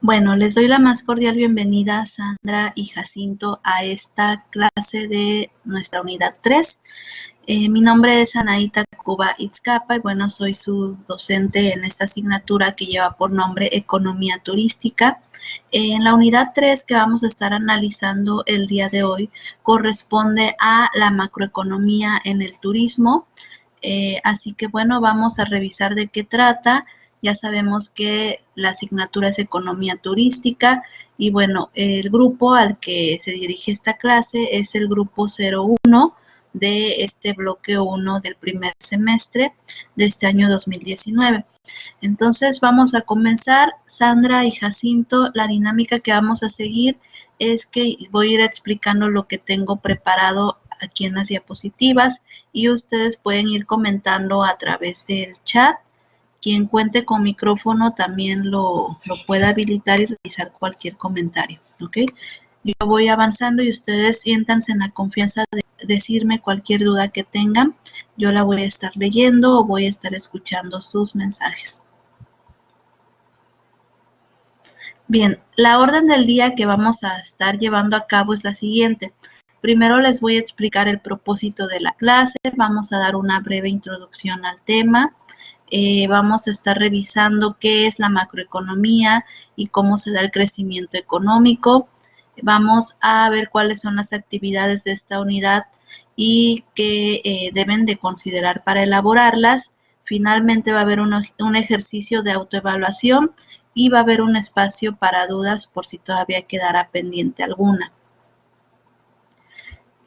Bueno, les doy la más cordial bienvenida, Sandra y Jacinto, a esta clase de nuestra unidad 3. Mi nombre es Anaíta Cuba Itzcapa y bueno, soy su docente en esta asignatura que lleva por nombre Economía Turística. En la unidad 3 que vamos a estar analizando el día de hoy corresponde a la macroeconomía en el turismo. Así que bueno, vamos a revisar de qué trata. Ya sabemos que la asignatura es Economía Turística y bueno, el grupo al que se dirige esta clase es el grupo 01 de este bloque 1 del primer semestre de este año 2019. Entonces vamos a comenzar. Sandra y Jacinto, la dinámica que vamos a seguir es que voy a ir explicando lo que tengo preparado aquí en las diapositivas y ustedes pueden ir comentando a través del chat. Quien cuente con micrófono también lo puede habilitar y realizar cualquier comentario, ¿ok? Yo voy avanzando y ustedes siéntanse en la confianza de decirme cualquier duda que tengan. Yo la voy a estar leyendo o voy a estar escuchando sus mensajes. Bien, la orden del día que vamos a estar llevando a cabo es la siguiente. Primero les voy a explicar el propósito de la clase, vamos a dar una breve introducción al tema. Vamos a estar revisando qué es la macroeconomía y cómo se da el crecimiento económico. Vamos a ver cuáles son las actividades de esta unidad y qué deben de considerar para elaborarlas. Finalmente va a haber un ejercicio de autoevaluación y va a haber un espacio para dudas por si todavía quedará pendiente alguna.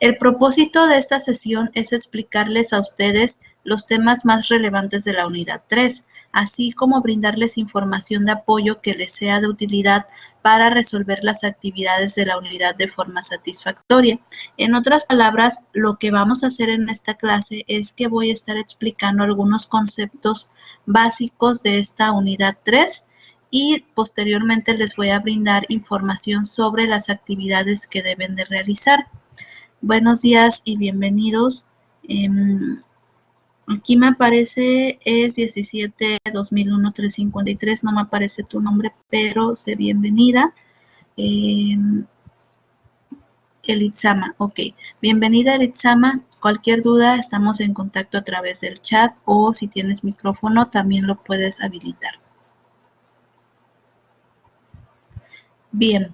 El propósito de esta sesión es explicarles a ustedes los temas más relevantes de la unidad 3, así como brindarles información de apoyo que les sea de utilidad para resolver las actividades de la unidad de forma satisfactoria. En otras palabras, lo que vamos a hacer en esta clase es que voy a estar explicando algunos conceptos básicos de esta unidad 3 y posteriormente les voy a brindar información sobre las actividades que deben de realizar. Buenos días y bienvenidos. Aquí me aparece es 17-2001-353, no me aparece tu nombre, pero sé bienvenida. Elitzama, ok. Bienvenida Elitzama, cualquier duda estamos en contacto a través del chat o si tienes micrófono también lo puedes habilitar. Bien.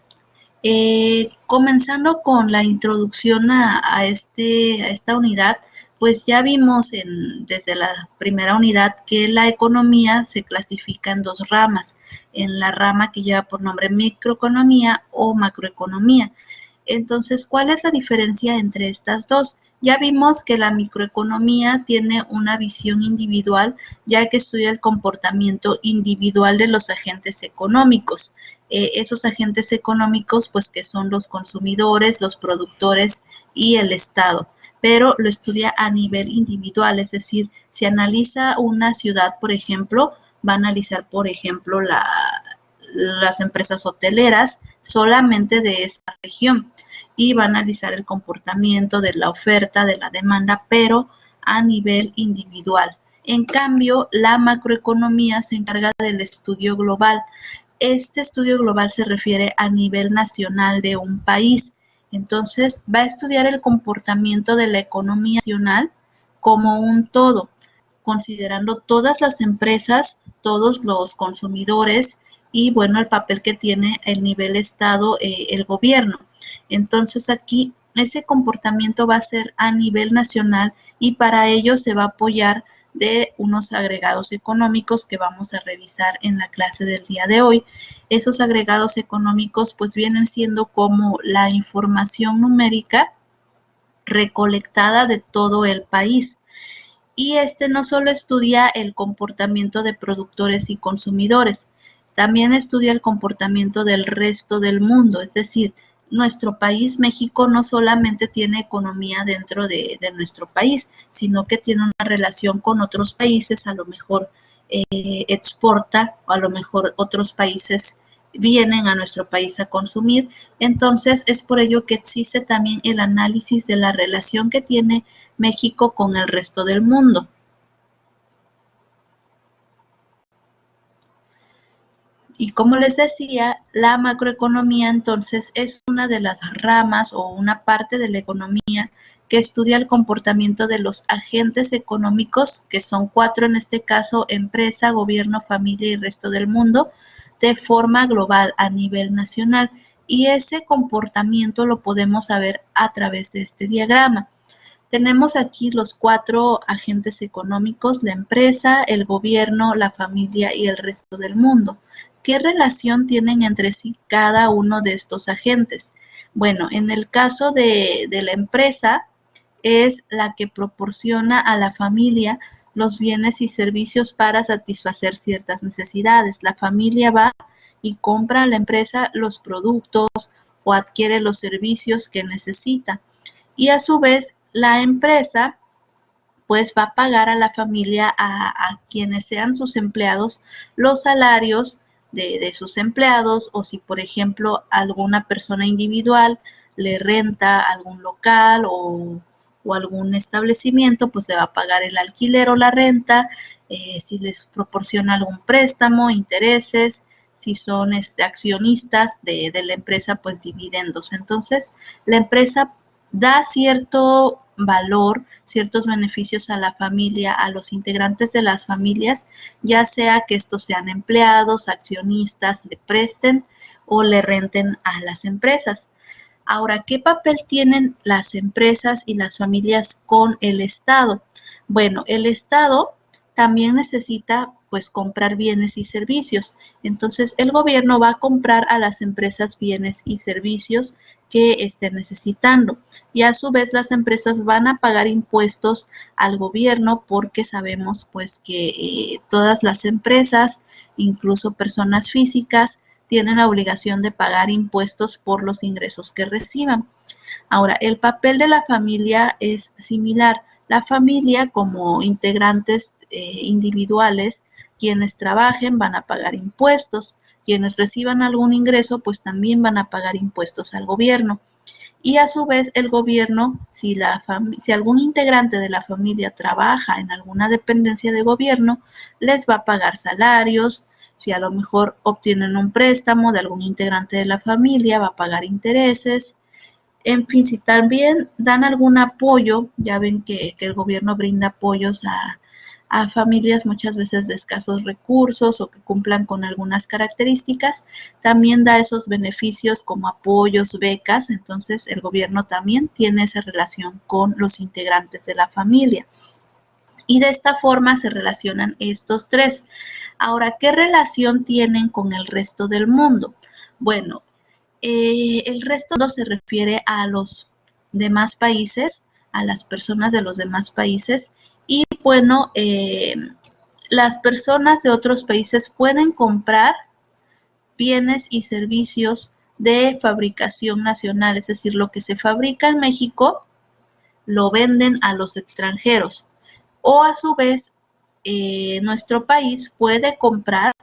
Comenzando con la introducción a esta unidad, pues ya vimos desde la primera unidad que la economía se clasifica en dos ramas, en la rama que lleva por nombre microeconomía o macroeconomía. Entonces, ¿cuál es la diferencia entre estas dos? Ya vimos que la microeconomía tiene una visión individual, ya que estudia el comportamiento individual de los agentes económicos. Esos agentes económicos, pues que son los consumidores, los productores y el Estado, pero lo estudia a nivel individual, es decir, si analiza una ciudad, por ejemplo, va a analizar, por ejemplo, las empresas hoteleras solamente de esa región y va a analizar el comportamiento de la oferta, de la demanda, pero a nivel individual. En cambio, la macroeconomía se encarga del estudio global. Este estudio global se refiere a nivel nacional de un país. Entonces, va a estudiar el comportamiento de la economía nacional como un todo, considerando todas las empresas, todos los consumidores y, bueno, el papel que tiene el nivel Estado, el gobierno. Entonces, aquí ese comportamiento va a ser a nivel nacional y para ello se va a apoyar de unos agregados económicos que vamos a revisar en la clase del día de hoy. Esos agregados económicos pues vienen siendo como la información numérica recolectada de todo el país. Y no solo estudia el comportamiento de productores y consumidores, también estudia el comportamiento del resto del mundo, es decir, nuestro país, México, no solamente tiene economía dentro de nuestro país, sino que tiene una relación con otros países, a lo mejor exporta, o a lo mejor otros países vienen a nuestro país a consumir. Entonces, es por ello que existe también el análisis de la relación que tiene México con el resto del mundo. Y como les decía, la macroeconomía entonces es una de las ramas o una parte de la economía que estudia el comportamiento de los agentes económicos, que son 4 en este caso: empresa, gobierno, familia y resto del mundo, de forma global a nivel nacional. Y ese comportamiento lo podemos saber a través de este diagrama. Tenemos aquí los 4 agentes económicos: la empresa, el gobierno, la familia y el resto del mundo. ¿Qué relación tienen entre sí cada uno de estos agentes? Bueno, en el caso de la empresa, es la que proporciona a la familia los bienes y servicios para satisfacer ciertas necesidades. La familia va y compra a la empresa los productos o adquiere los servicios que necesita. Y a su vez, la empresa pues va a pagar a la familia, a quienes sean sus empleados, los salarios de sus empleados, o si por ejemplo alguna persona individual le renta algún local o algún establecimiento, pues le va a pagar el alquiler o la renta. Si les proporciona algún préstamo, intereses, si son accionistas de la empresa, pues dividendos. Entonces, la empresa da cierto valor, ciertos beneficios a la familia, a los integrantes de las familias, ya sea que estos sean empleados, accionistas, le presten o le renten a las empresas. Ahora, ¿qué papel tienen las empresas y las familias con el Estado? Bueno, el Estado también necesita pues comprar bienes y servicios. Entonces, el gobierno va a comprar a las empresas bienes y servicios que estén necesitando. Y a su vez las empresas van a pagar impuestos al gobierno, porque sabemos pues que todas las empresas, incluso personas físicas, tienen la obligación de pagar impuestos por los ingresos que reciban. Ahora, el papel de la familia es similar. La familia, como integrantes individuales, quienes trabajen van a pagar impuestos, quienes reciban algún ingreso pues también van a pagar impuestos al gobierno. Y a su vez el gobierno, si algún integrante de la familia trabaja en alguna dependencia de gobierno, les va a pagar salarios. Si a lo mejor obtienen un préstamo de algún integrante de la familia, va a pagar intereses. En fin, si también dan algún apoyo, ya ven que el gobierno brinda apoyos a familias muchas veces de escasos recursos o que cumplan con algunas características, también da esos beneficios como apoyos, becas. Entonces el gobierno también tiene esa relación con los integrantes de la familia. Y de esta forma se relacionan estos 3. Ahora, ¿qué relación tienen con el resto del mundo? Bueno, el resto se refiere a los demás países, a las personas de los demás países. Y bueno, las personas de otros países pueden comprar bienes y servicios de fabricación nacional, es decir, lo que se fabrica en México lo venden a los extranjeros, o a su vez nuestro país puede comprar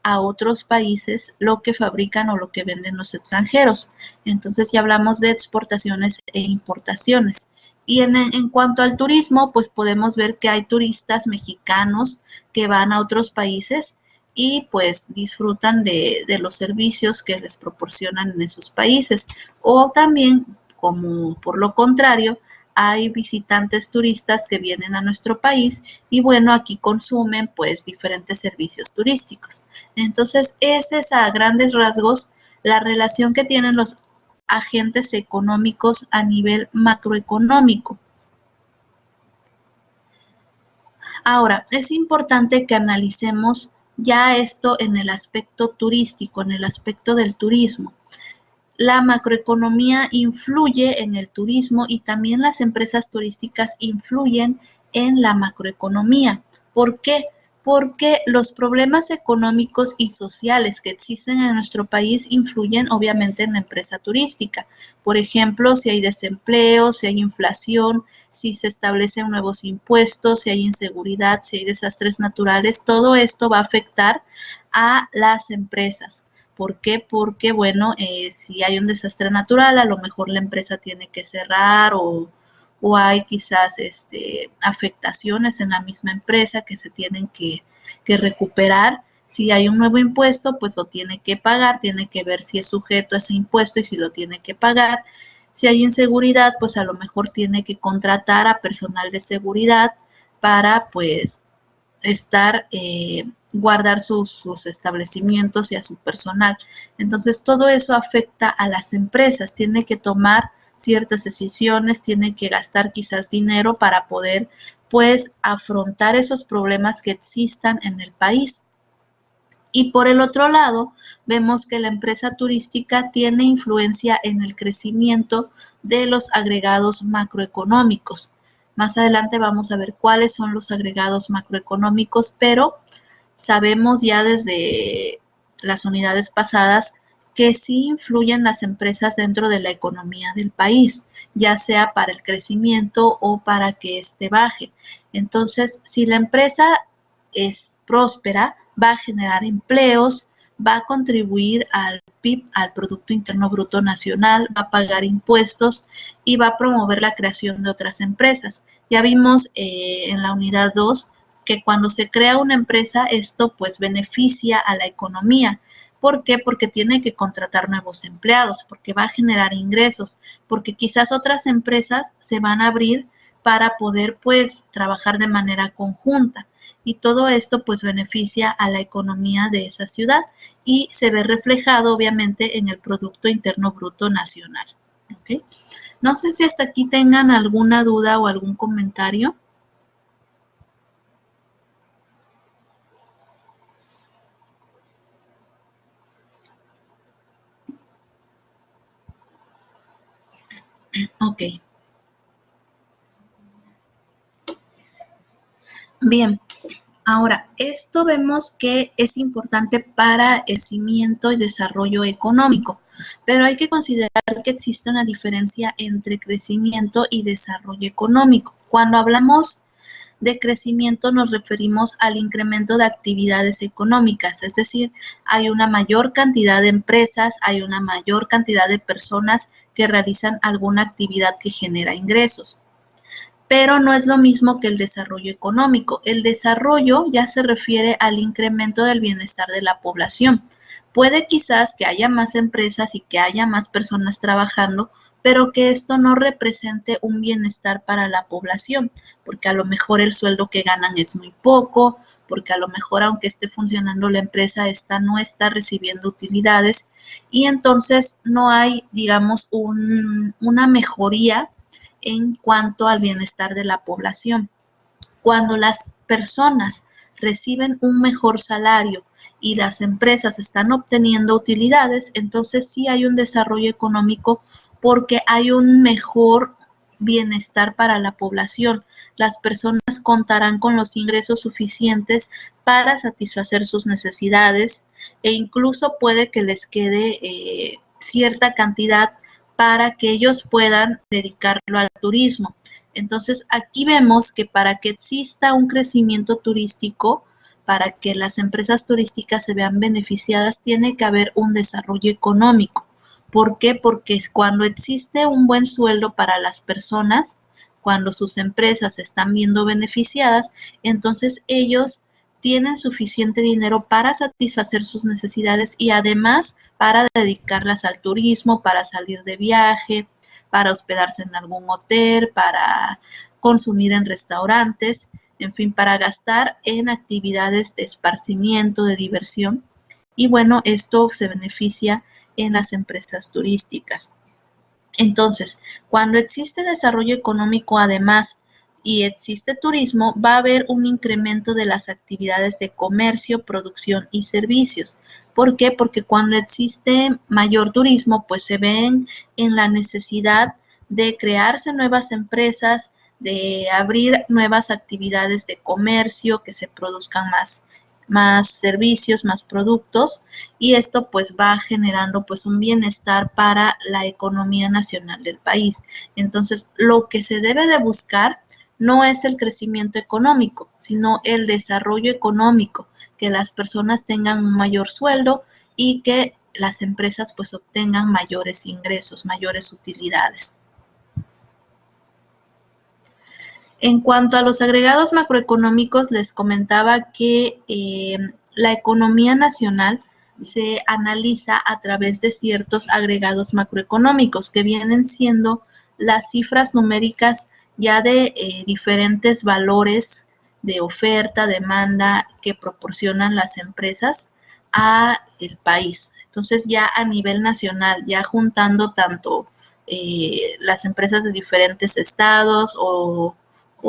a otros países lo que fabrican o lo que venden los extranjeros. Entonces ya hablamos de exportaciones e importaciones. Y en cuanto al turismo, pues podemos ver que hay turistas mexicanos que van a otros países y pues disfrutan de los servicios que les proporcionan en esos países. O también, como por lo contrario, hay visitantes turistas que vienen a nuestro país y bueno, aquí consumen pues diferentes servicios turísticos. Entonces, esa es a grandes rasgos la relación que tienen los agentes económicos a nivel macroeconómico. Ahora, es importante que analicemos ya esto en el aspecto turístico, en el aspecto del turismo. La macroeconomía influye en el turismo y también las empresas turísticas influyen en la macroeconomía. ¿Por qué? Porque los problemas económicos y sociales que existen en nuestro país influyen obviamente en la empresa turística. Por ejemplo, si hay desempleo, si hay inflación, si se establecen nuevos impuestos, si hay inseguridad, si hay desastres naturales, todo esto va a afectar a las empresas. ¿Por qué? Porque, bueno, si hay un desastre natural, a lo mejor la empresa tiene que cerrar o hay quizás afectaciones en la misma empresa que se tienen que recuperar. Si hay un nuevo impuesto, pues lo tiene que pagar, tiene que ver si es sujeto a ese impuesto y si lo tiene que pagar. Si hay inseguridad, pues a lo mejor tiene que contratar a personal de seguridad para pues guardar sus establecimientos y a su personal. Entonces todo eso afecta a las empresas, tiene que tomar ciertas decisiones, tiene que gastar quizás dinero para poder pues afrontar esos problemas que existan en el país. Y por el otro lado, vemos que la empresa turística tiene influencia en el crecimiento de los agregados macroeconómicos. Más adelante vamos a ver cuáles son los agregados macroeconómicos, pero sabemos ya desde las unidades pasadas que sí influyen las empresas dentro de la economía del país, ya sea para el crecimiento o para que éste baje. Entonces, si la empresa es próspera, va a generar empleos, va a contribuir al PIB, al Producto Interno Bruto Nacional, va a pagar impuestos y va a promover la creación de otras empresas. Ya vimos en la unidad 2 que cuando se crea una empresa, esto pues beneficia a la economía. ¿Por qué? Porque tiene que contratar nuevos empleados, porque va a generar ingresos, porque quizás otras empresas se van a abrir para poder pues trabajar de manera conjunta. Y todo esto pues beneficia a la economía de esa ciudad y se ve reflejado obviamente en el Producto Interno Bruto Nacional. ¿Okay? No sé si hasta aquí tengan alguna duda o algún comentario. Ok. Bien. Ahora, esto vemos que es importante para el crecimiento y desarrollo económico, pero hay que considerar que existe una diferencia entre crecimiento y desarrollo económico. Cuando hablamos de crecimiento nos referimos al incremento de actividades económicas, es decir, hay una mayor cantidad de empresas, hay una mayor cantidad de personas que realizan alguna actividad que genera ingresos. Pero no es lo mismo que el desarrollo económico. El desarrollo ya se refiere al incremento del bienestar de la población. Puede quizás que haya más empresas y que haya más personas trabajando, pero que esto no represente un bienestar para la población, porque a lo mejor el sueldo que ganan es muy poco, porque a lo mejor aunque esté funcionando la empresa, esta no está recibiendo utilidades y entonces no hay, digamos, una mejoría en cuanto al bienestar de la población. Cuando las personas reciben un mejor salario y las empresas están obteniendo utilidades, entonces sí hay un desarrollo económico porque hay un mejor bienestar para la población. Las personas contarán con los ingresos suficientes para satisfacer sus necesidades e incluso puede que les quede cierta cantidad para que ellos puedan dedicarlo al turismo. Entonces, aquí vemos que para que exista un crecimiento turístico, para que las empresas turísticas se vean beneficiadas, tiene que haber un desarrollo económico. ¿Por qué? Porque cuando existe un buen sueldo para las personas, cuando sus empresas se están viendo beneficiadas, entonces ellos tienen suficiente dinero para satisfacer sus necesidades y además para dedicarlas al turismo, para salir de viaje, para hospedarse en algún hotel, para consumir en restaurantes, en fin, para gastar en actividades de esparcimiento, de diversión. Y bueno, esto se beneficia en las empresas turísticas. Entonces, cuando existe desarrollo económico además y existe turismo, va a haber un incremento de las actividades de comercio, producción y servicios. ¿Por qué? Porque cuando existe mayor turismo, pues se ven en la necesidad de crearse nuevas empresas, de abrir nuevas actividades de comercio, que se produzcan más servicios, más productos y esto pues va generando pues un bienestar para la economía nacional del país. Entonces, lo que se debe de buscar no es el crecimiento económico, sino el desarrollo económico, que las personas tengan un mayor sueldo y que las empresas pues obtengan mayores ingresos, mayores utilidades. En cuanto a los agregados macroeconómicos, les comentaba que la economía nacional se analiza a través de ciertos agregados macroeconómicos que vienen siendo las cifras numéricas ya de diferentes valores de oferta, demanda que proporcionan las empresas a el país. Entonces ya a nivel nacional, ya juntando tanto las empresas de diferentes estados o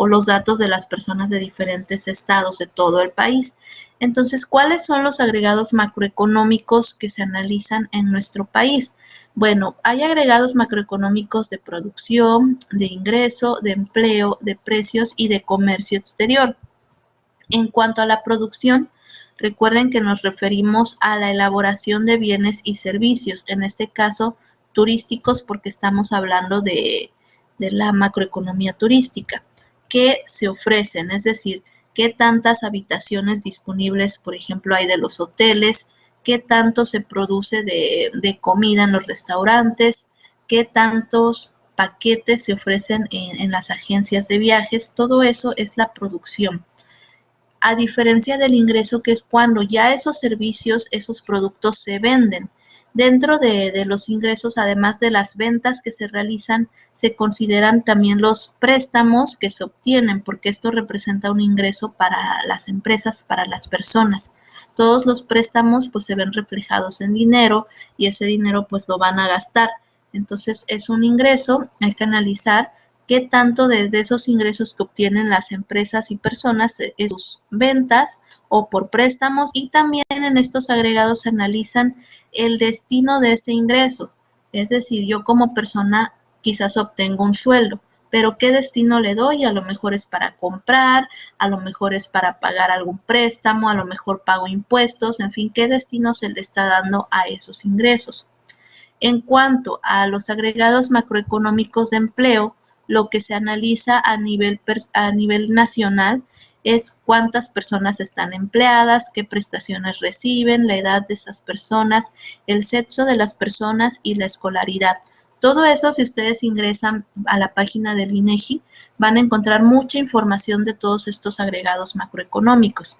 los datos de las personas de diferentes estados de todo el país. Entonces, ¿cuáles son los agregados macroeconómicos que se analizan en nuestro país? Bueno, hay agregados macroeconómicos de producción, de ingreso, de empleo, de precios y de comercio exterior. En cuanto a la producción, recuerden que nos referimos a la elaboración de bienes y servicios, en este caso turísticos porque estamos hablando de la macroeconomía turística, que se ofrecen, es decir, qué tantas habitaciones disponibles, por ejemplo, hay de los hoteles, qué tanto se produce de comida en los restaurantes, qué tantos paquetes se ofrecen en las agencias de viajes, todo eso es la producción. A diferencia del ingreso, que es cuando ya esos servicios, esos productos se venden. Dentro de los ingresos, además de las ventas que se realizan, se consideran también los préstamos que se obtienen, porque esto representa un ingreso para las empresas, para las personas. Todos los préstamos pues se ven reflejados en dinero y ese dinero pues lo van a gastar. Entonces es un ingreso, hay que analizar qué tanto de esos ingresos que obtienen las empresas y personas en sus ventas o por préstamos, y también en estos agregados se analizan el destino de ese ingreso. Es decir, yo como persona quizás obtengo un sueldo, pero ¿qué destino le doy? A lo mejor es para comprar, a lo mejor es para pagar algún préstamo, a lo mejor pago impuestos, en fin, ¿qué destino se le está dando a esos ingresos? En cuanto a los agregados macroeconómicos de empleo, lo que se analiza a nivel nacional es cuántas personas están empleadas, qué prestaciones reciben, la edad de esas personas, el sexo de las personas y la escolaridad. Todo eso, si ustedes ingresan a la página del INEGI, van a encontrar mucha información de todos estos agregados macroeconómicos.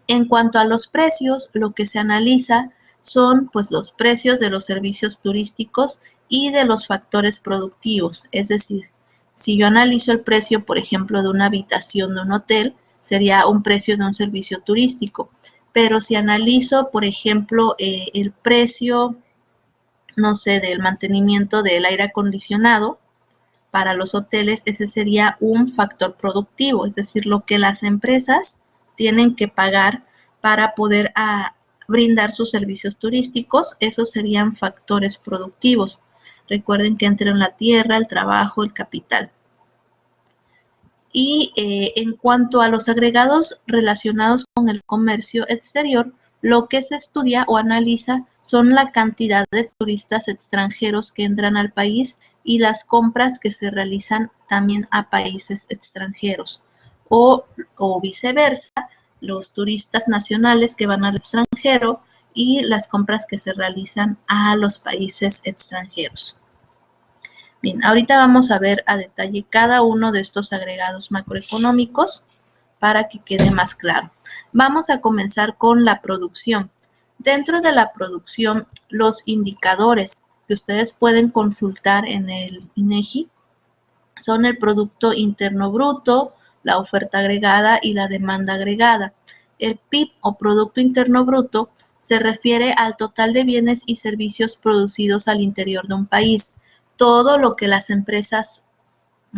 En cuanto a los precios, lo que se analiza son pues los precios de los servicios turísticos y de los factores productivos. Es decir, si yo analizo el precio, por ejemplo, de una habitación de un hotel, sería un precio de un servicio turístico. Pero si analizo, por ejemplo, el precio, no sé, del mantenimiento del aire acondicionado para los hoteles, ese sería un factor productivo, es decir, lo que las empresas tienen que pagar para poder brindar sus servicios turísticos, esos serían factores productivos. Recuerden que entran la tierra, el trabajo, el capital. Y en cuanto a los agregados relacionados con el comercio exterior, lo que se estudia o analiza son la cantidad de turistas extranjeros que entran al país y las compras que se realizan también a países extranjeros. O viceversa, los turistas nacionales que van al extranjero y las compras que se realizan a los países extranjeros. Bien, ahorita vamos a ver a detalle cada uno de estos agregados macroeconómicos para que quede más claro. Vamos a comenzar con la producción. Dentro de la producción, los indicadores que ustedes pueden consultar en el INEGI son el Producto Interno Bruto, la oferta agregada y la demanda agregada. El PIB o Producto Interno Bruto se refiere al total de bienes y servicios producidos al interior de un país. Todo lo que las empresas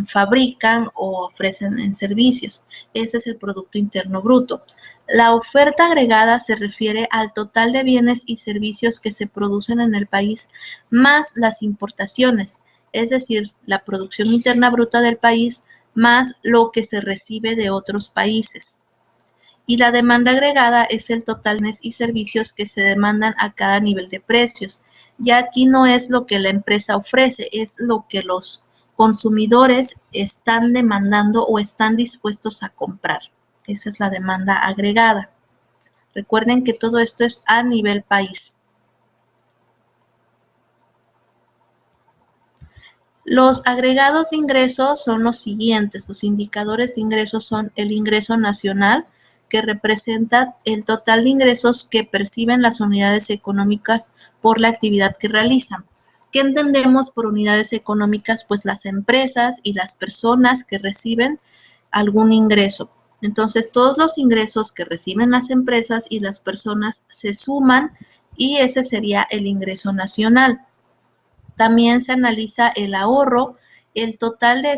fabrican o ofrecen en servicios. Ese es el Producto Interno Bruto. La oferta agregada se refiere al total de bienes y servicios que se producen en el país más las importaciones, es decir, la producción interna bruta del país más lo que se recibe de otros países. Y la demanda agregada es el total de bienes y servicios que se demandan a cada nivel de precios. Ya aquí no es lo que la empresa ofrece, es lo que los consumidores están demandando o están dispuestos a comprar. Esa es la demanda agregada. Recuerden que todo esto es a nivel país. Los agregados de ingresos son los siguientes. Los indicadores de ingresos son el ingreso nacional, que representa el total de ingresos que perciben las unidades económicas por la actividad que realizan. ¿Qué entendemos por unidades económicas? Pues las empresas y las personas que reciben algún ingreso. Entonces, todos los ingresos que reciben las empresas y las personas se suman y ese sería el ingreso nacional. También se analiza el ahorro, el total de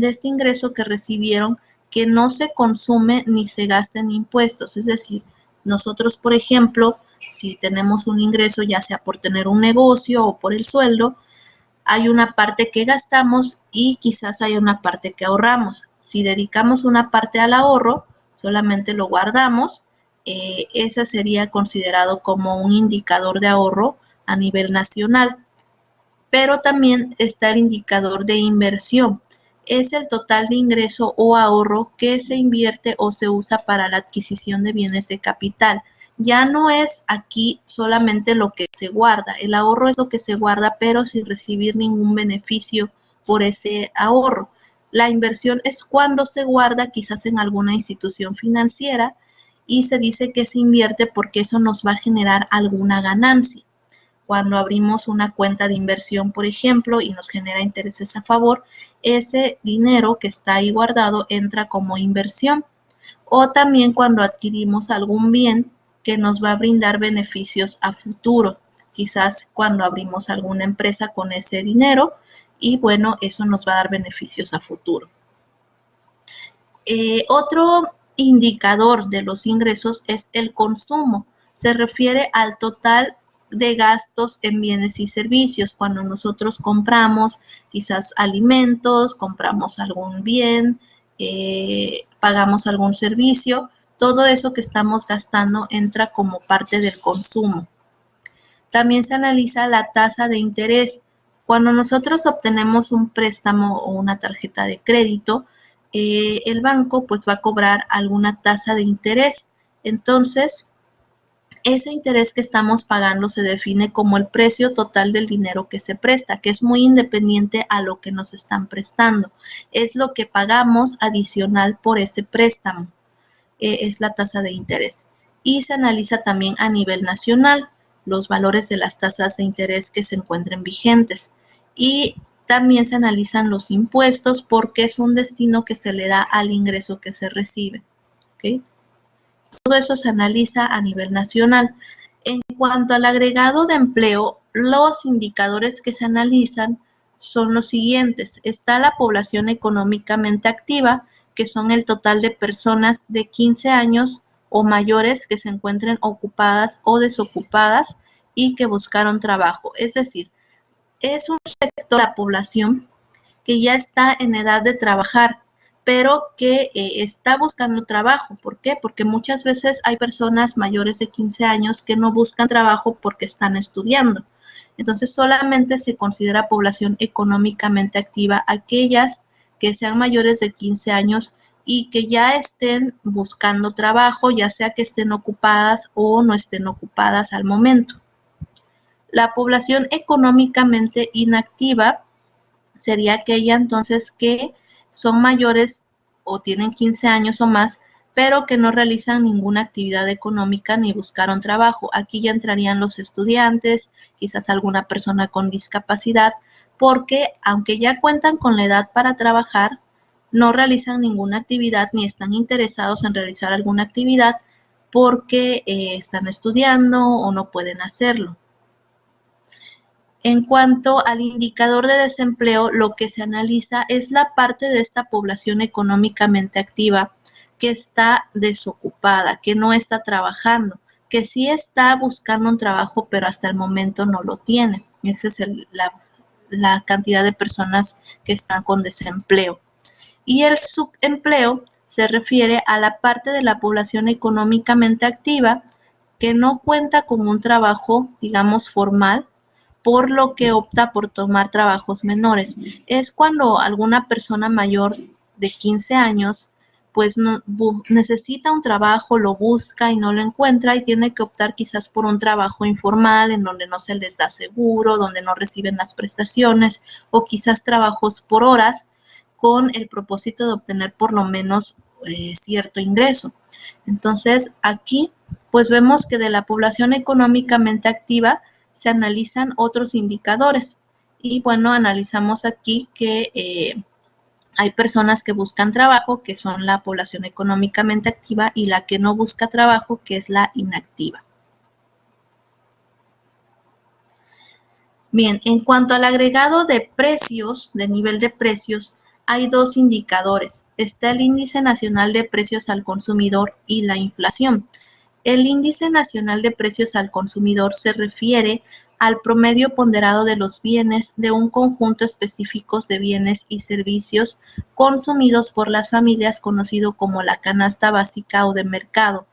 este ingreso que recibieron que no se consume ni se gasta en impuestos. Es decir, nosotros, por ejemplo, si tenemos un ingreso, ya sea por tener un negocio o por el sueldo, hay una parte que gastamos y quizás hay una parte que ahorramos. Si dedicamos una parte al ahorro, solamente lo guardamos, ese sería considerado como un indicador de ahorro a nivel nacional. Pero también está el indicador de inversión. Es el total de ingreso o ahorro que se invierte o se usa para la adquisición de bienes de capital. Ya no es aquí solamente lo que se guarda. El ahorro es lo que se guarda, pero sin recibir ningún beneficio por ese ahorro. La inversión es cuando se guarda quizás en alguna institución financiera y se dice que se invierte porque eso nos va a generar alguna ganancia. Cuando abrimos una cuenta de inversión, por ejemplo, y nos genera intereses a favor, ese dinero que está ahí guardado entra como inversión. O también cuando adquirimos algún bien que nos va a brindar beneficios a futuro. Quizás cuando abrimos alguna empresa con ese dinero y bueno, eso nos va a dar beneficios a futuro. Otro indicador de los ingresos es el consumo. Se refiere al total de gastos en bienes y servicios. Cuando nosotros compramos quizás alimentos, compramos algún bien, pagamos algún servicio, todo eso que estamos gastando entra como parte del consumo. También se analiza la tasa de interés. Cuando nosotros obtenemos un préstamo o una tarjeta de crédito, el banco pues va a cobrar alguna tasa de interés. Entonces, ese interés que estamos pagando se define como el precio total del dinero que se presta, que es muy independiente a lo que nos están prestando. Es lo que pagamos adicional por ese préstamo, es la tasa de interés. Y se analiza también a nivel nacional los valores de las tasas de interés que se encuentren vigentes. Y también se analizan los impuestos porque es un destino que se le da al ingreso que se recibe. ¿Okay? Todo eso se analiza a nivel nacional. En cuanto al agregado de empleo, los indicadores que se analizan son los siguientes. Está la población económicamente activa, que son el total de personas de 15 años o mayores que se encuentren ocupadas o desocupadas y que buscaron trabajo. Es decir, es un sector de la población que ya está en edad de trabajar, pero que está buscando trabajo. ¿Por qué? Porque muchas veces hay personas mayores de 15 años que no buscan trabajo porque están estudiando. Entonces, solamente se considera población económicamente activa aquellas que sean mayores de 15 años y que ya estén buscando trabajo, ya sea que estén ocupadas o no estén ocupadas al momento. La población económicamente inactiva sería aquella entonces que son mayores o tienen 15 años o más, pero que no realizan ninguna actividad económica ni buscaron trabajo. Aquí ya entrarían los estudiantes, quizás alguna persona con discapacidad, porque aunque ya cuentan con la edad para trabajar, no realizan ninguna actividad ni están interesados en realizar alguna actividad porque están estudiando o no pueden hacerlo. En cuanto al indicador de desempleo, lo que se analiza es la parte de esta población económicamente activa que está desocupada, que no está trabajando, que sí está buscando un trabajo, pero hasta el momento no lo tiene. Esa es la cantidad de personas que están con desempleo. Y el subempleo se refiere a la parte de la población económicamente activa que no cuenta con un trabajo, digamos, formal, por lo que opta por tomar trabajos menores. Es cuando alguna persona mayor de 15 años pues necesita un trabajo, lo busca y no lo encuentra y tiene que optar quizás por un trabajo informal en donde no se les da seguro, donde no reciben las prestaciones o quizás trabajos por horas con el propósito de obtener por lo menos cierto ingreso. Entonces, aquí pues vemos que de la población económicamente activa se analizan otros indicadores. Y bueno, analizamos aquí que hay personas que buscan trabajo, que son la población económicamente activa, y la que no busca trabajo, que es la inactiva. Bien, en cuanto al agregado de precios, de nivel de precios, hay dos indicadores. Está el Índice Nacional de Precios al Consumidor y la inflación. El Índice Nacional de Precios al Consumidor se refiere al promedio ponderado de los bienes de un conjunto específico de bienes y servicios consumidos por las familias, conocido como la canasta básica o de mercado.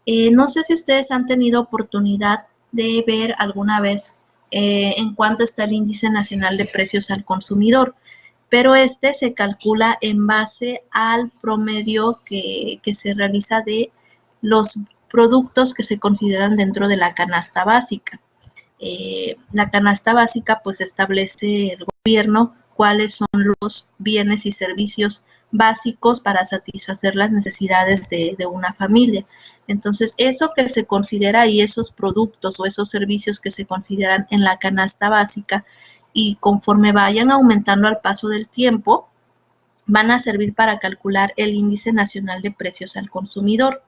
No sé si ustedes han tenido oportunidad de ver alguna vez en cuánto está el Índice Nacional de Precios al Consumidor, pero este se calcula en base al promedio que se realiza de los productos que se consideran dentro de la canasta básica. La canasta básica pues establece el gobierno cuáles son los bienes y servicios básicos para satisfacer las necesidades de una familia. Entonces, eso que se considera y esos productos o esos servicios que se consideran en la canasta básica y conforme vayan aumentando al paso del tiempo, van a servir para calcular el Índice Nacional de Precios al Consumidor.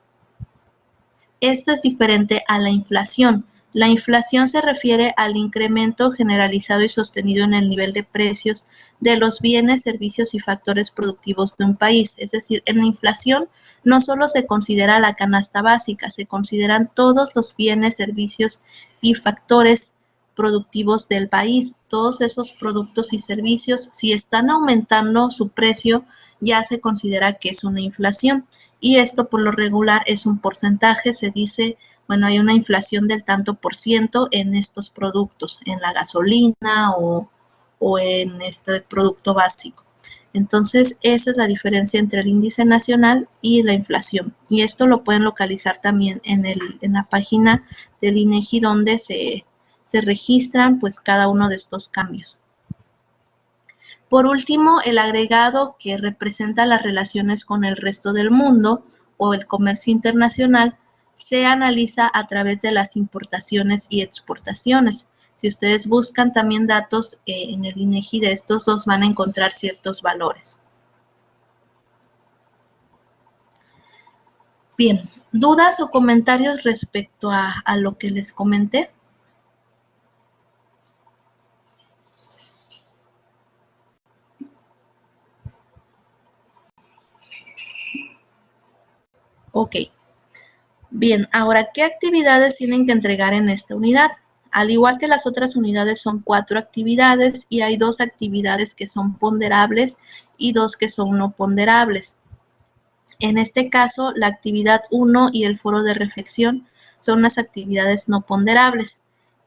Esto es diferente a la inflación. La inflación se refiere al incremento generalizado y sostenido en el nivel de precios de los bienes, servicios y factores productivos de un país. Es decir, en la inflación no solo se considera la canasta básica, se consideran todos los bienes, servicios y factores productivos del país. Todos esos productos y servicios, si están aumentando su precio, ya se considera que es una inflación. Y esto por lo regular es un porcentaje, se dice, bueno, hay una inflación del tanto por ciento en estos productos, en la gasolina o en este producto básico. Entonces, esa es la diferencia entre el índice nacional y la inflación. Y esto lo pueden localizar también en la página del INEGI, donde se registran pues cada uno de estos cambios. Por último, el agregado que representa las relaciones con el resto del mundo o el comercio internacional se analiza a través de las importaciones y exportaciones. Si ustedes buscan también datos en el INEGI de estos dos, van a encontrar ciertos valores. Bien, ¿dudas o comentarios respecto a lo que les comenté? Ok. Bien, ahora, ¿qué actividades tienen que entregar en esta unidad? Al igual que las otras unidades, son 4 actividades y hay 2 actividades que son ponderables y 2 que son no ponderables. En este caso, la actividad 1 y el foro de reflexión son las actividades no ponderables.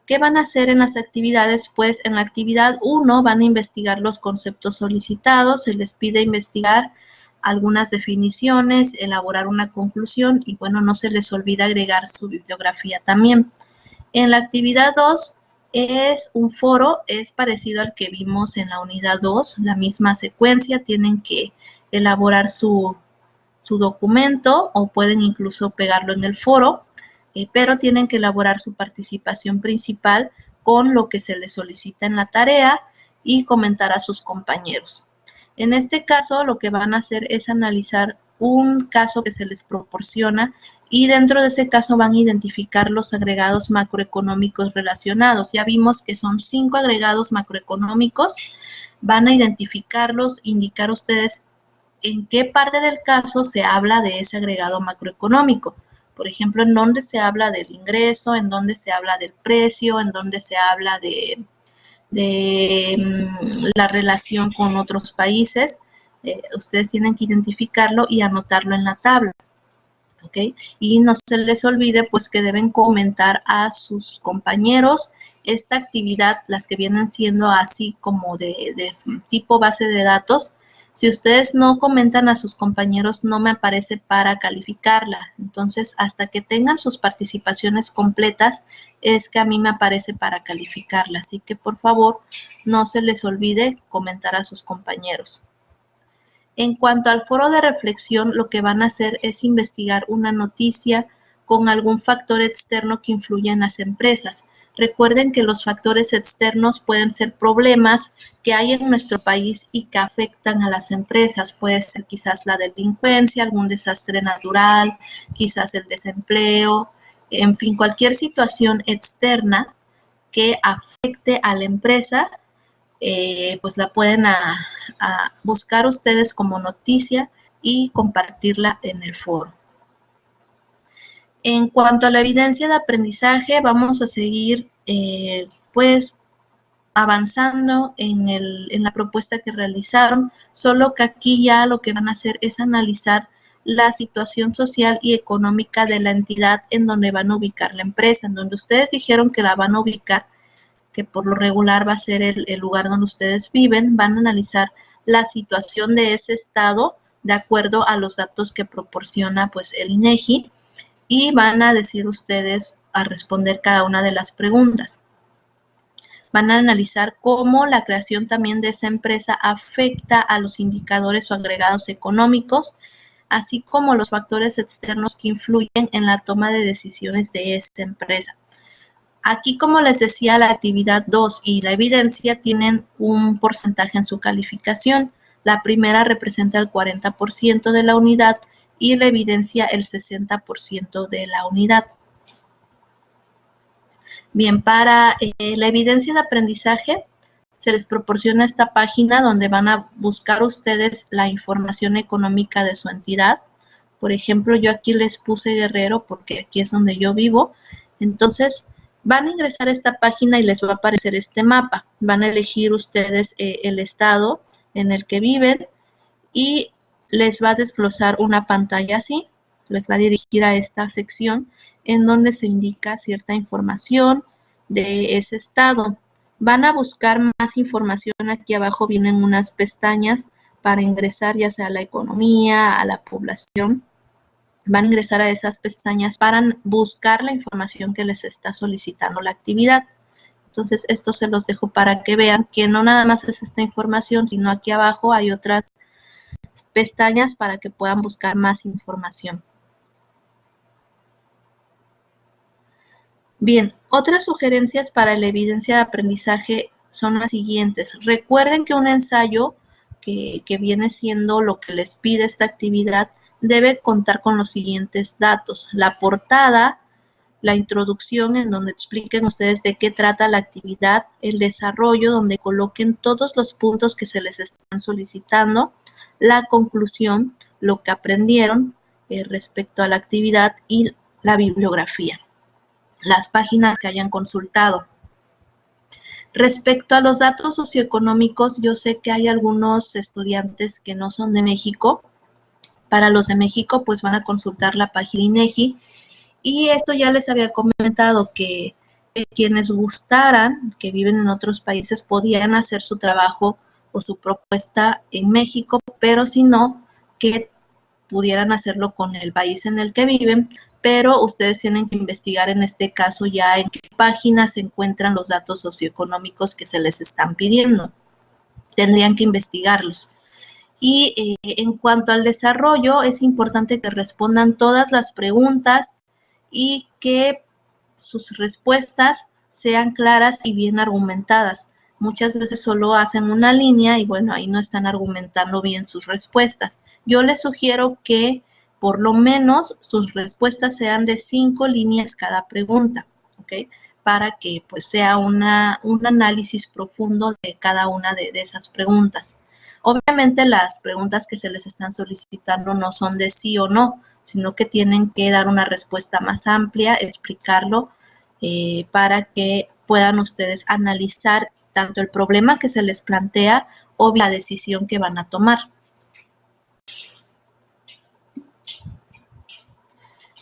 ¿Qué van a hacer en las actividades? Pues en la actividad 1 van a investigar los conceptos solicitados, se les pide investigar algunas definiciones, elaborar una conclusión y bueno, no se les olvida agregar su bibliografía también. En la actividad 2 es un foro, es parecido al que vimos en la unidad 2, la misma secuencia, tienen que elaborar su documento o pueden incluso pegarlo en el foro, pero tienen que elaborar su participación principal con lo que se les solicita en la tarea y comentar a sus compañeros. En este caso, lo que van a hacer es analizar un caso que se les proporciona y dentro de ese caso van a identificar los agregados macroeconómicos relacionados. Ya vimos que son 5 agregados macroeconómicos. Van a identificarlos, indicar ustedes en qué parte del caso se habla de ese agregado macroeconómico. Por ejemplo, en dónde se habla del ingreso, en dónde se habla del precio, en dónde se habla de la relación con otros países. Ustedes tienen que identificarlo y anotarlo en la tabla. ¿Okay? Y no se les olvide pues que deben comentar a sus compañeros esta actividad, las que vienen siendo así como de tipo base de datos. Si ustedes no comentan a sus compañeros, no me aparece para calificarla. Entonces, hasta que tengan sus participaciones completas, es que a mí me aparece para calificarla. Así que, por favor, no se les olvide comentar a sus compañeros. En cuanto al foro de reflexión, lo que van a hacer es investigar una noticia con algún factor externo que influya en las empresas. Recuerden que los factores externos pueden ser problemas que hay en nuestro país y que afectan a las empresas. Puede ser quizás la delincuencia, algún desastre natural, quizás el desempleo, en fin, cualquier situación externa que afecte a la empresa, pues la pueden buscar ustedes como noticia y compartirla en el foro. En cuanto a la evidencia de aprendizaje, vamos a seguir pues avanzando en la propuesta que realizaron, solo que aquí ya lo que van a hacer es analizar la situación social y económica de la entidad en donde van a ubicar la empresa, en donde ustedes dijeron que la van a ubicar, que por lo regular va a ser el lugar donde ustedes viven. Van a analizar la situación de ese estado de acuerdo a los datos que proporciona pues el INEGI, y van a decir ustedes a responder cada una de las preguntas. Van a analizar cómo la creación también de esa empresa afecta a los indicadores o agregados económicos, así como los factores externos que influyen en la toma de decisiones de esta empresa. Aquí, como les decía, la actividad 2 y la evidencia tienen un porcentaje en su calificación. La primera representa el 40% de la unidad y la evidencia el 60% de la unidad. Bien, para la evidencia de aprendizaje se les proporciona esta página donde van a buscar ustedes la información económica de su entidad. Por ejemplo, yo aquí les puse Guerrero porque aquí es donde yo vivo. Entonces, van a ingresar a esta página y les va a aparecer este mapa. Van a elegir ustedes el estado en el que viven y les va a desglosar una pantalla así. Les va a dirigir a esta sección en donde se indica cierta información de ese estado. Van a buscar más información. Aquí abajo vienen unas pestañas para ingresar ya sea a la economía, a la población. Van a ingresar a esas pestañas para buscar la información que les está solicitando la actividad. Entonces, esto se los dejo para que vean que no nada más es esta información, sino aquí abajo hay otras pestañas para que puedan buscar más información. Bien, otras sugerencias para la evidencia de aprendizaje son las siguientes. Recuerden que un ensayo que viene siendo lo que les pide esta actividad debe contar con los siguientes datos: la portada, la introducción en donde expliquen ustedes de qué trata la actividad, el desarrollo donde coloquen todos los puntos que se les están solicitando, la conclusión, lo que aprendieron respecto a la actividad, y la bibliografía, las páginas que hayan consultado. Respecto a los datos socioeconómicos, yo sé que hay algunos estudiantes que no son de México. Para los de México, pues van a consultar la página INEGI. Y esto ya les había comentado que quienes gustaran, que viven en otros países, podían hacer su trabajo o su propuesta en México, pero si no, que pudieran hacerlo con el país en el que viven, pero ustedes tienen que investigar en este caso ya en qué página se encuentran los datos socioeconómicos que se les están pidiendo. Tendrían que investigarlos. Y en cuanto al desarrollo, es importante que respondan todas las preguntas y que sus respuestas sean claras y bien argumentadas. Muchas veces solo hacen una línea y bueno, ahí no están argumentando bien sus respuestas. Yo les sugiero que por lo menos sus respuestas sean de 5 líneas cada pregunta, ¿ok? Para que pues sea un análisis profundo de cada una de esas preguntas. Obviamente las preguntas que se les están solicitando no son de sí o no, sino que tienen que dar una respuesta más amplia, explicarlo, para que puedan ustedes analizar tanto el problema que se les plantea o la decisión que van a tomar.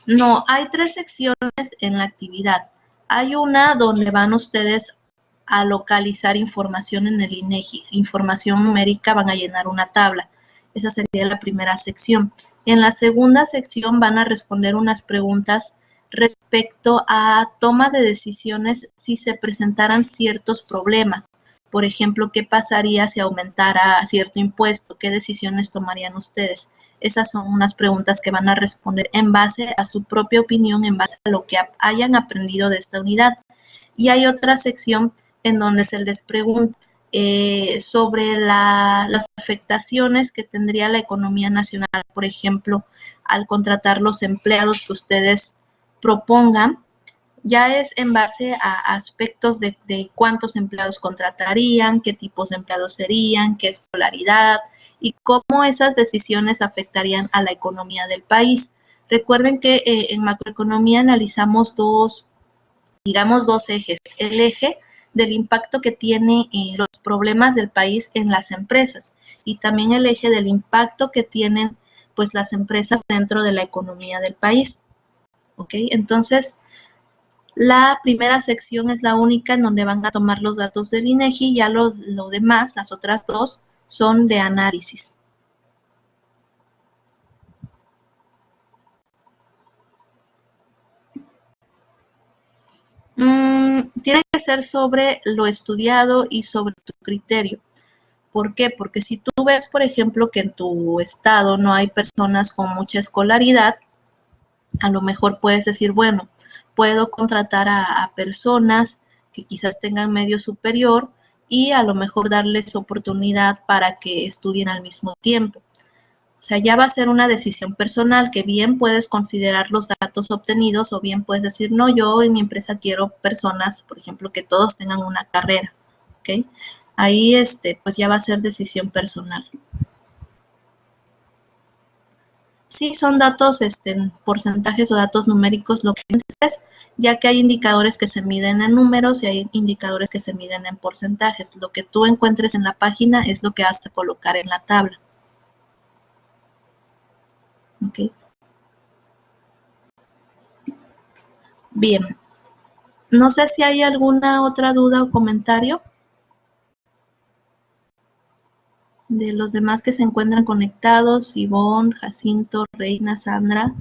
No, hay 3 secciones en la actividad. Hay una donde van ustedes a localizar información en el INEGI, información numérica, van a llenar una tabla. Esa sería la primera sección. En la segunda sección van a responder unas preguntas respecto a toma de decisiones si se presentaran ciertos problemas. Por ejemplo, ¿qué pasaría si aumentara cierto impuesto? ¿Qué decisiones tomarían ustedes? Esas son unas preguntas que van a responder en base a su propia opinión, en base a lo que hayan aprendido de esta unidad. Y hay otra sección en donde se les pregunta sobre las afectaciones que tendría la economía nacional, por ejemplo, al contratar los empleados que ustedes propongan. Ya es en base a aspectos de cuántos empleados contratarían, qué tipos de empleados serían, qué escolaridad y cómo esas decisiones afectarían a la economía del país. Recuerden que en macroeconomía analizamos dos ejes. El eje del impacto que tiene los problemas del país en las empresas y también el eje del impacto que tienen pues las empresas dentro de la economía del país. ¿Ok? Entonces, la primera sección es la única en donde van a tomar los datos del INEGI, ya lo demás, las otras dos, son de análisis. Tiene que ser sobre lo estudiado y sobre tu criterio. ¿Por qué? Porque si tú ves, por ejemplo, que en tu estado no hay personas con mucha escolaridad, a lo mejor puedes decir, bueno, puedo contratar a personas que quizás tengan medio superior y a lo mejor darles oportunidad para que estudien al mismo tiempo. O sea, ya va a ser una decisión personal que bien puedes considerar los datos obtenidos o bien puedes decir, no, yo en mi empresa quiero personas, por ejemplo, que todos tengan una carrera, ¿ok? Ahí, pues ya va a ser decisión personal. Sí, son datos, porcentajes o datos numéricos lo que es, ya que hay indicadores que se miden en números y hay indicadores que se miden en porcentajes. Lo que tú encuentres en la página es lo que vas a colocar en la tabla. ¿Ok? Bien. No sé si hay alguna otra duda o comentario de los demás que se encuentran conectados, Ivonne, Jacinto, Reina, Sandra.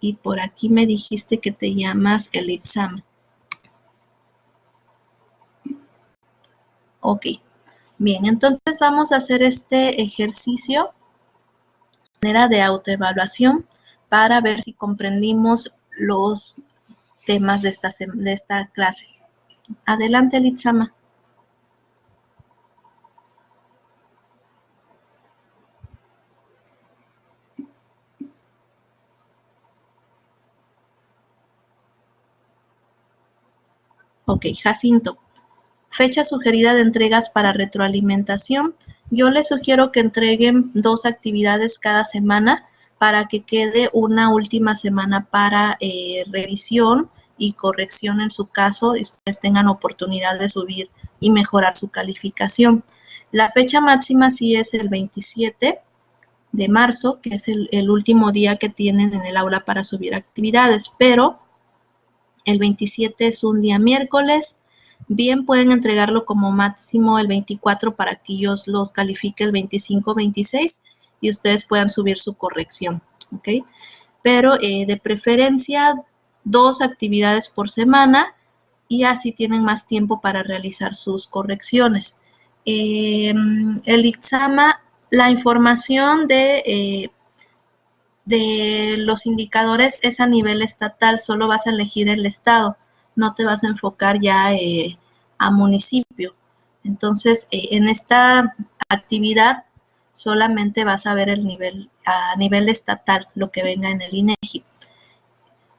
Y por aquí me dijiste que te llamas Elitzam. Ok, bien, entonces vamos a hacer este ejercicio de manera de autoevaluación para ver si comprendimos los temas de esta clase. Adelante, Elitzama. Ok, Jacinto. Fecha sugerida de entregas para retroalimentación. Yo les sugiero que entreguen 2 actividades cada semana para que quede una última semana para revisión y corrección en su caso y ustedes tengan oportunidad de subir y mejorar su calificación. La fecha máxima sí es el 27 de marzo, que es el último día que tienen en el aula para subir actividades, pero el 27 es un día miércoles. Bien pueden entregarlo como máximo el 24 para que yo los califique el 25-26 y ustedes puedan subir su corrección, ¿ok? Pero de preferencia 2 actividades por semana y así tienen más tiempo para realizar sus correcciones. El Itzama, la información de los indicadores es a nivel estatal, solo vas a elegir el estado, no te vas a enfocar ya a municipio. Entonces, en esta actividad solamente vas a ver el nivel, a nivel estatal, lo que venga en el INEGI.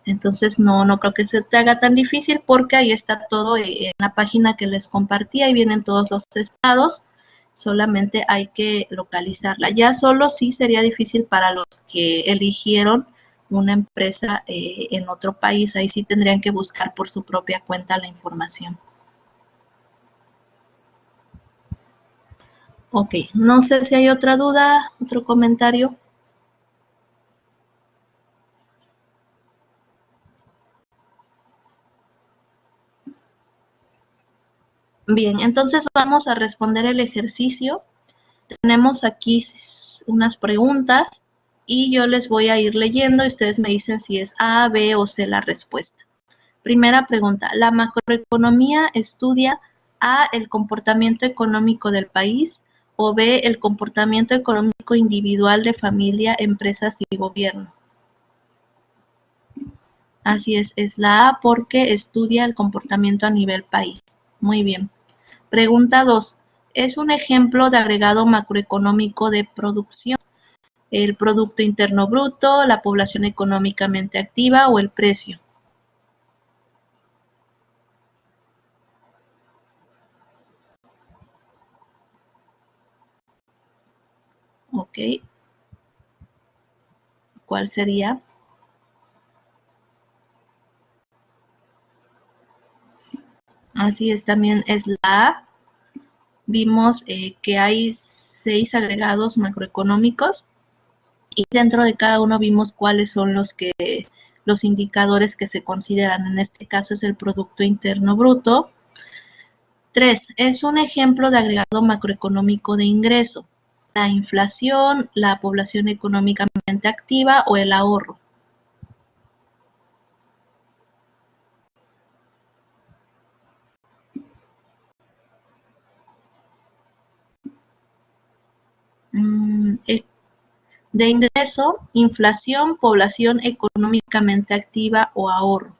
Entonces, no creo que se te haga tan difícil porque ahí está todo en la página que les compartí, ahí vienen todos los estados, solamente hay que localizarla. Ya solo sí sería difícil para los que eligieron una empresa en otro país, ahí sí tendrían que buscar por su propia cuenta la información. Ok, no sé si hay otra duda, otro comentario. Bien, entonces vamos a responder el ejercicio. Tenemos aquí unas preguntas y yo les voy a ir leyendo y ustedes me dicen si es A, B o C la respuesta. Primera pregunta, ¿la macroeconomía estudia A, el comportamiento económico del país, o B, el comportamiento económico individual de familia, empresas y gobierno? Así es la A porque estudia el comportamiento a nivel país. Muy bien. Pregunta 2. Es un ejemplo de agregado macroeconómico de producción. El Producto Interno Bruto, la población económicamente activa o el precio. Ok. ¿Cuál sería? Así es, también es la A. Vimos que hay 6 agregados macroeconómicos y dentro de cada uno vimos cuáles son los indicadores que se consideran. En este caso es el Producto Interno Bruto. 3. Es un ejemplo de agregado macroeconómico de ingreso. La inflación, la población económicamente activa o el ahorro. De ingreso, inflación, población económicamente activa o ahorro.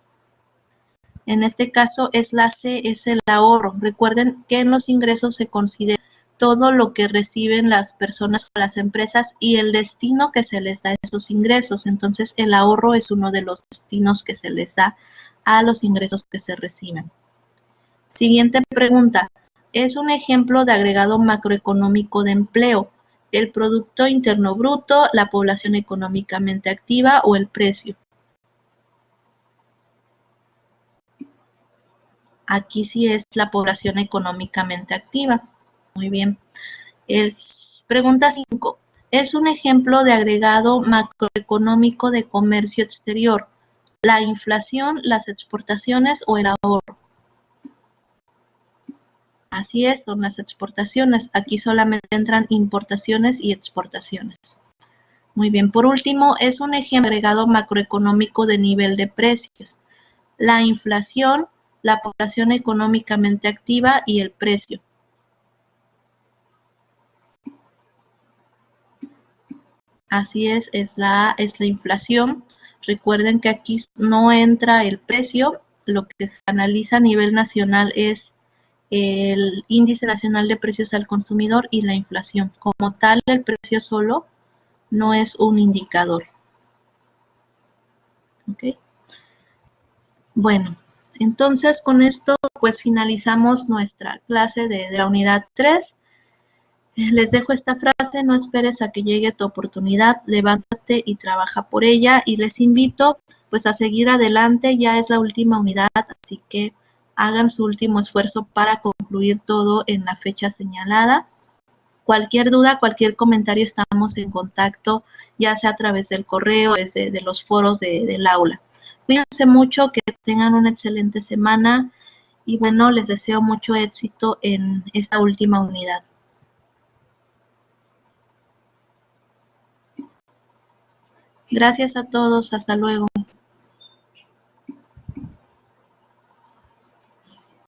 En este caso es la C, es el ahorro. Recuerden que en los ingresos se considera todo lo que reciben las personas o las empresas y el destino que se les da a esos ingresos. Entonces el ahorro es uno de los destinos que se les da a los ingresos que se reciben. Siguiente pregunta. Es un ejemplo de agregado macroeconómico de empleo. El Producto Interno Bruto, la población económicamente activa o el precio. Aquí sí es la población económicamente activa. Muy bien. Pregunta 5. Es un ejemplo de agregado macroeconómico de comercio exterior. La inflación, las exportaciones o el ahorro. Así es, son las exportaciones. Aquí solamente entran importaciones y exportaciones. Muy bien. Por último, es un ejemplo agregado macroeconómico de nivel de precios. La inflación, la población económicamente activa y el precio. Así es la inflación. Recuerden que aquí no entra el precio, lo que se analiza a nivel nacional es el índice nacional de precios al consumidor y la inflación. Como tal, el precio solo no es un indicador. ¿Ok? Bueno, entonces con esto pues finalizamos nuestra clase de la unidad 3. Les dejo esta frase: no esperes a que llegue tu oportunidad, levántate y trabaja por ella. Y les invito pues a seguir adelante, ya es la última unidad, así que hagan su último esfuerzo para concluir todo en la fecha señalada. Cualquier duda, cualquier comentario, estamos en contacto, ya sea a través del correo, desde de los foros del aula. Cuídense mucho, que tengan una excelente semana y bueno, les deseo mucho éxito en esta última unidad. Gracias a todos, hasta luego.